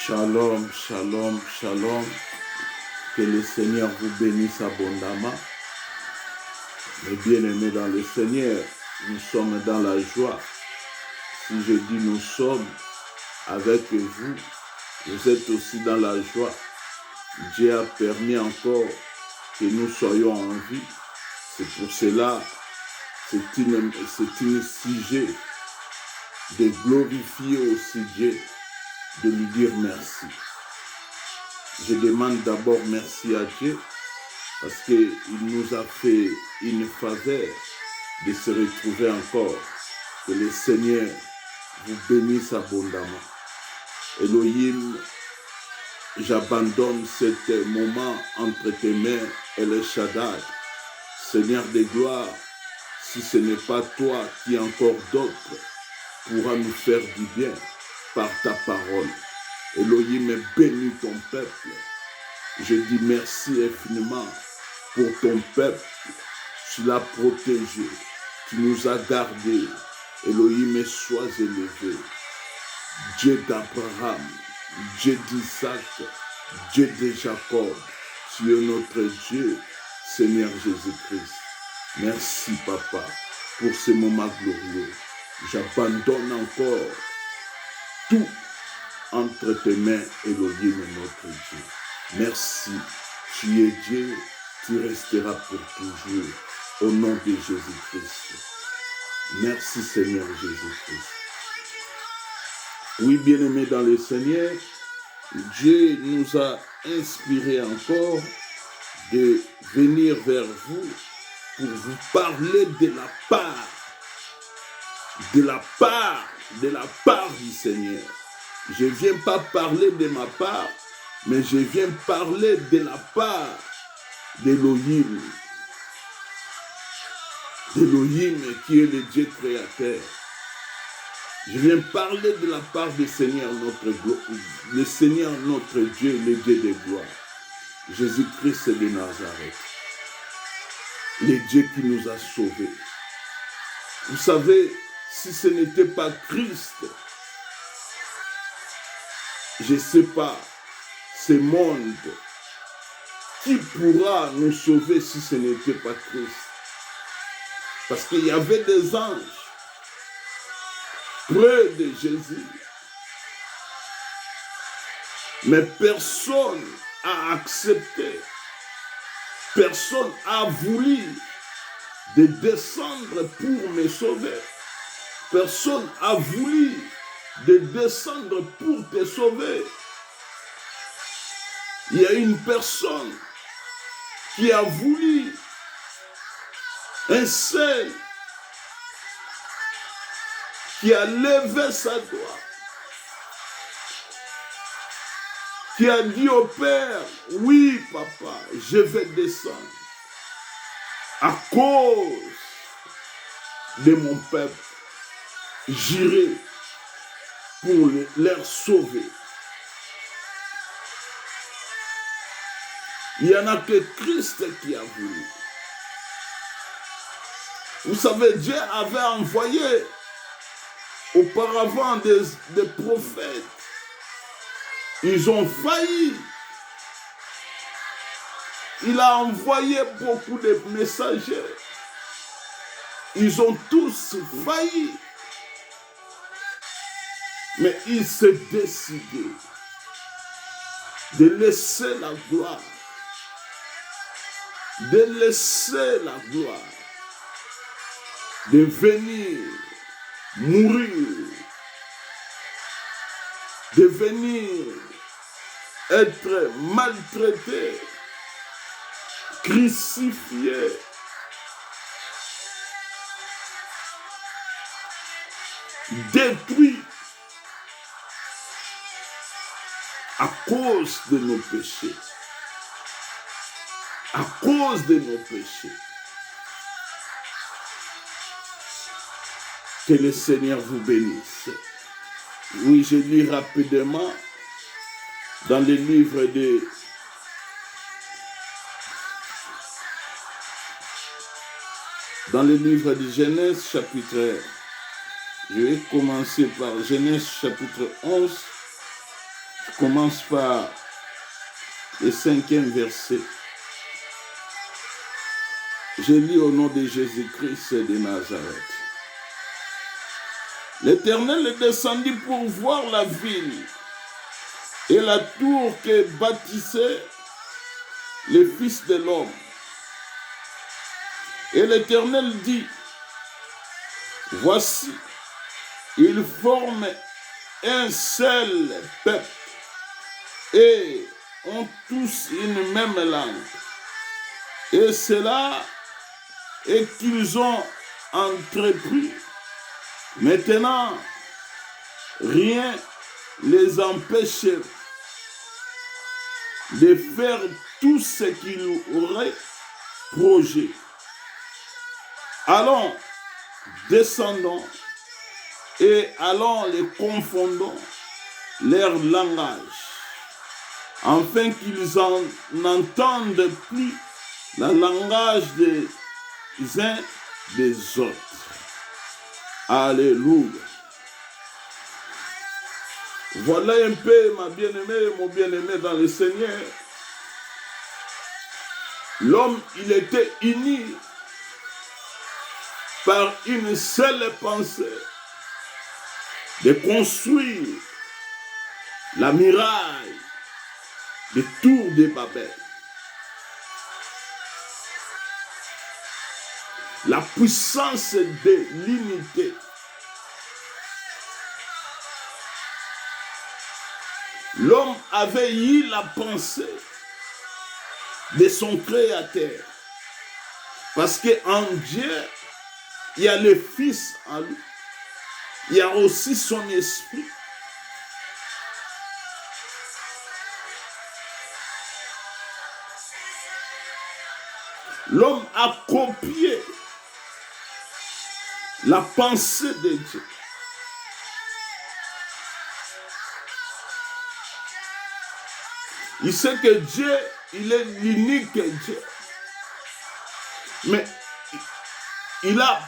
Shalom, shalom, shalom. Que le Seigneur vous bénisse abondamment. Mes bien-aimés dans le Seigneur, nous sommes dans la joie. Si je dis nous sommes avec vous, vous êtes aussi dans la joie. Dieu a permis encore que nous soyons en vie. C'est pour cela, c'est une sujet de glorifier aussi Dieu, de lui dire merci. Je demande d'abord merci à Dieu parce qu'il nous a fait une faveur de se retrouver encore. Que le Seigneur vous bénisse abondamment. Elohim, j'abandonne ce moment entre tes mains et le Shaddai. Seigneur de gloire, si ce n'est pas toi qui encore d'autres pourra nous faire du bien par ta parole. Elohim, bénis ton peuple. Je dis merci infiniment pour ton peuple. Tu l'as protégé. Tu nous as gardés. Elohim, sois élevé. Dieu d'Abraham, Dieu d'Isaac, Dieu de Jacob. Tu es notre Dieu, Seigneur Jésus-Christ. Merci, Papa, pour ce moment glorieux. J'abandonne encore tout entre tes mains, Elohim, notre Dieu. Merci, tu es Dieu, tu resteras pour toujours, au nom de Jésus-Christ. Merci, Seigneur Jésus-Christ. Oui, bien-aimés dans le Seigneur, Dieu nous a inspiré encore de venir vers vous pour vous parler de la part du Seigneur. Je ne viens pas parler de ma part, mais je viens parler de la part d'Elohim. D'Elohim qui est le Dieu créateur. Je viens parler de la part du Seigneur notre Dieu, le Dieu de gloire. Jésus-Christ de Nazareth. Le Dieu qui nous a sauvés. Vous savez, si ce n'était pas Christ, je ne sais pas, ce monde, qui pourra nous sauver si ce n'était pas Christ? Parce qu'il y avait des anges près de Jésus. Mais personne n'a accepté, personne n'a voulu de descendre pour me sauver. Personne n'a voulu de descendre pour te sauver. Il y a une personne qui a voulu, un seul, qui a levé sa doigt, qui a dit au Père, oui papa, je vais descendre à cause de mon peuple. J'irai pour les sauver. Il n'y en a que Christ qui a voulu. Vous savez, Dieu avait envoyé auparavant des prophètes. Ils ont failli. Il a envoyé beaucoup de messagers. Ils ont tous failli. Mais il s'est décidé de laisser la gloire. De laisser la gloire. De venir mourir. De venir être maltraité. Crucifié. Détruit. À cause de nos péchés. À cause de nos péchés. Que le Seigneur vous bénisse. Oui, je lis rapidement dans le livre de Genèse chapitre. Je vais commencer par Genèse chapitre 11. Je commence par le 5e verset. Je lis au nom de Jésus-Christ de Nazareth. L'Éternel est descendu pour voir la ville et la tour que bâtissaient les fils de l'homme. Et l'Éternel dit, voici, ils forment un seul peuple et ont tous une même langue. Et cela est qu'ils ont entrepris. Maintenant, rien les empêche de faire tout ce qu'ils auraient projet. Allons, descendons et allons les confondons leur langage, afin qu'ils n'entendent plus le langage des uns des autres. Alléluia. Voilà un peu, ma bien-aimée, mon bien-aimé dans le Seigneur. L'homme, il était uni par une seule pensée de construire la muraille de tour de Babel. La puissance de l'unité. L'homme avait eu la pensée de son Créateur. Parce qu'en Dieu, il y a le Fils en lui. Il y a aussi son esprit. L'homme a copié la pensée de Dieu. Il sait que Dieu, il est l'unique Dieu. Mais il a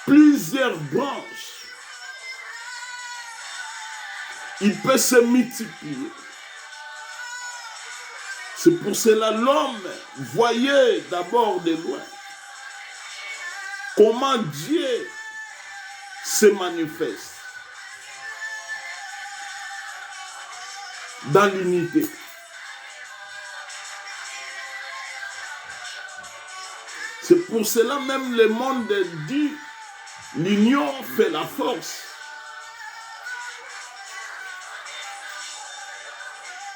plusieurs branches. Il peut se multiplier. C'est pour cela l'homme voyait d'abord de loin comment Dieu se manifeste dans l'unité. C'est pour cela même le monde dit l'union fait la force.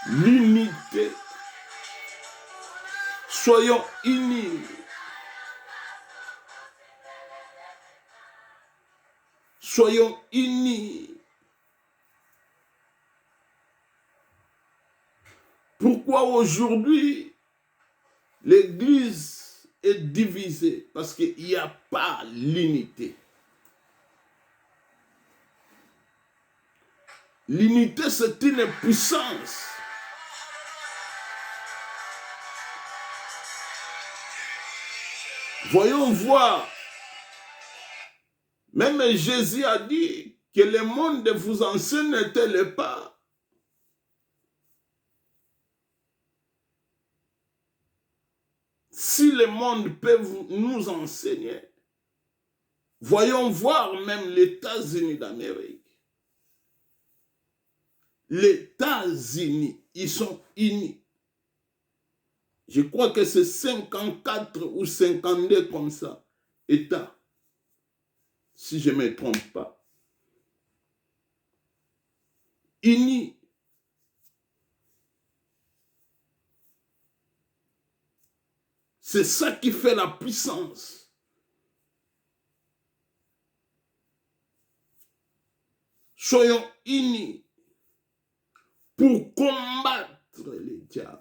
L'unité. Soyons unis. Soyons unis. Pourquoi aujourd'hui l'Église est divisée? Parce qu'il n'y a pas l'unité. L'unité, c'est une puissance. Voyons voir. Même Jésus a dit que le monde vous enseigne-t-il pas. Si le monde peut nous enseigner, voyons voir même les États-Unis d'Amérique. Les États-Unis, ils sont unis. Je crois que c'est 54 ou 52 comme ça, États, si je ne me trompe pas. Unis. C'est ça qui fait la puissance. Soyons unis pour combattre les diables.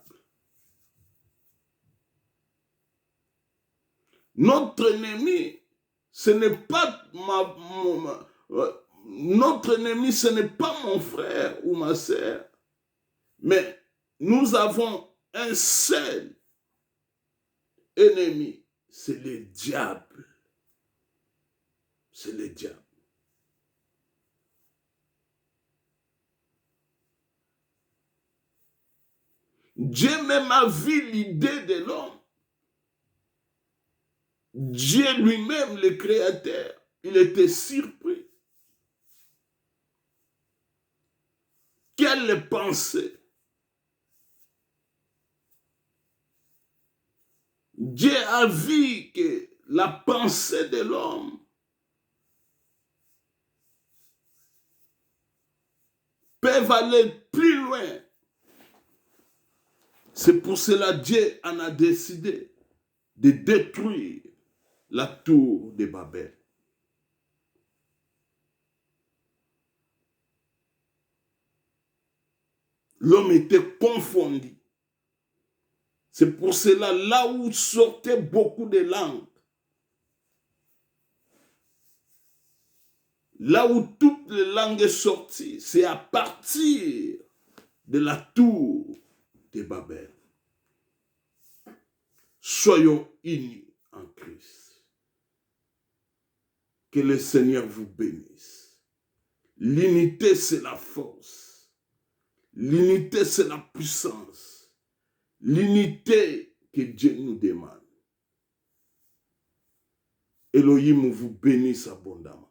Notre ennemi, ce n'est pas notre ennemi, ce n'est pas mon frère ou ma sœur, mais nous avons un seul ennemi, c'est le diable. C'est le diable. Dieu même a vu l'idée de l'homme. Dieu lui-même, le Créateur, il était surpris. Quelle pensée! Dieu a vu que la pensée de l'homme peut aller plus loin. C'est pour cela que Dieu en a décidé de détruire la tour de Babel. L'homme était confondu. C'est pour cela, là où sortaient beaucoup de langues, là où toutes les langues sont sorties, c'est à partir de la tour de Babel. Soyons unis en Christ. Que le Seigneur vous bénisse. L'unité, c'est la force. L'unité, c'est la puissance. L'unité que Dieu nous demande. Elohim vous bénisse abondamment.